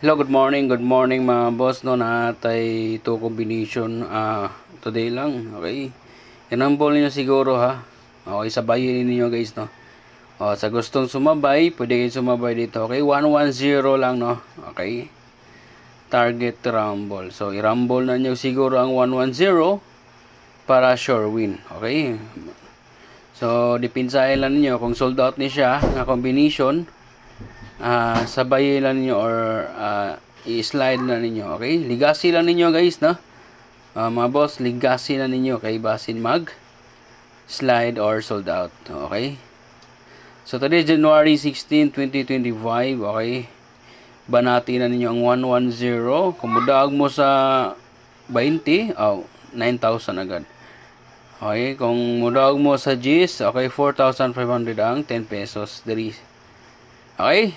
Hello, good morning mga boss no natay ito combination today lang, okay? Inambol niyo siguro ha. Okay, sabayin niyo guys no. Sa gustong sumabay, pwede kayong sumabay dito, okay? 110 lang no. Okay? Target rumble. So i-rumble na niyo siguro ang 110 para sure win, okay? So dipinsahin lang niyo kung sold out ni siya nga combination. Sabayin lang ninyo or i-slide lang ninyo, okay? Ligasi lang ninyo guys, no? Mga boss, ligasi lang ninyo kay basin mag slide or sold out, okay? So today January 16, 2025, okay? Banati na ninyo ang 110. Kung mudaag mo sa 20, 9,000 agad. Okay, kung mudaag mo sa GIS, okay, 4,500 ang 10 pesos diri. Okay?